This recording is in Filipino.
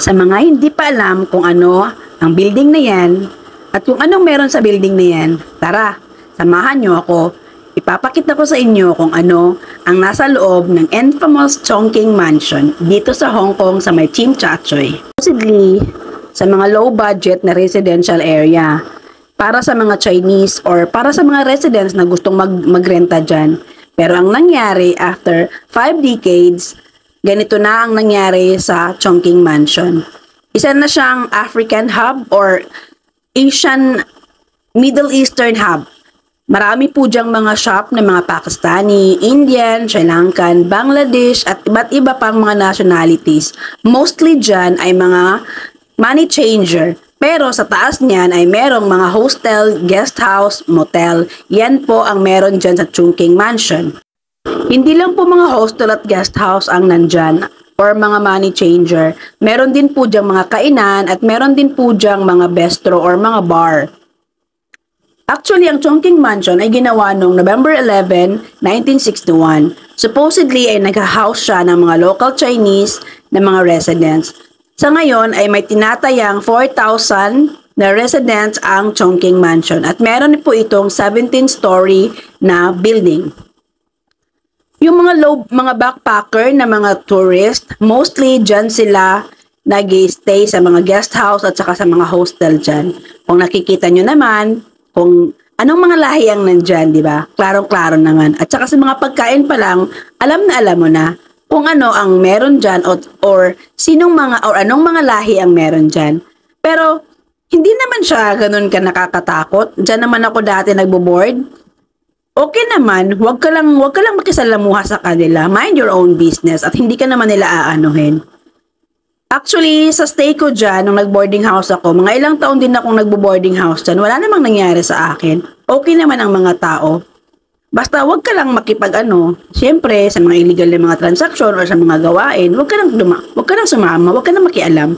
Sa mga hindi pa alam kung ano ang building na yan at kung anong meron sa building na yan, tara, samahan nyo ako. Ipapakita ko sa inyo kung ano ang nasa loob ng infamous Chongqing Mansion dito sa Hong Kong sa may Tsim Sha Tsui. Supposedly, sa mga low budget na residential area para sa mga Chinese or para sa mga residents na gustong magrenta dyan. Pero ang nangyari after 5 decades, ganito na ang nangyari sa Chongqing Mansion. Isa na siyang African hub or Asian Middle Eastern hub. Marami po diyang mga shop ng mga Pakistani, Indian, Sri Lankan, Bangladesh at iba't iba pang mga nationalities. Mostly dyan ay mga money changer. Pero sa taas niyan ay merong mga hostel, guest house, motel. Yan po ang meron dyan sa Chongqing Mansion. Hindi lang po mga hostel at guest house ang nandyan or mga money changer. Meron din po diyang mga kainan at meron din po diyang mga bistro or mga bar. Actually, ang Chongqing Mansion ay ginawa noong November 11, 1961. Supposedly ay nag-house siya ng mga local Chinese na mga residents. Sa ngayon ay may tinatayang 4,000 na residents ang Chongqing Mansion at meron po itong 17-story na building. Yung mga backpacker na mga tourist, mostly dyan sila nag-stay sa mga guest house at saka sa mga hostel dyan. Kung nakikita nyo naman, kung anong mga lahi ang nandyan, di ba? Klarong-klaro naman. At saka sa mga pagkain pa lang, alam mo na kung ano ang meron dyan or sinong mga or anong mga lahi ang meron dyan. Pero hindi naman siya ganun ka nakakatakot. Diyan naman ako dati nagbo-board. Okay naman, wag ka lang makisalamuha sa kanila. Mind your own business at hindi ka naman nila aanuhin. Actually, sa stay ko dyan, nung nag-boarding house ako, mga ilang taon din akong nagbo-boarding house dyan, wala namang nangyari sa akin. Okay naman ang mga tao. Basta wag ka lang siyempre sa mga illegal na mga transaksyon or sa mga gawain, wag ka lang sumama, wag ka lang makialam.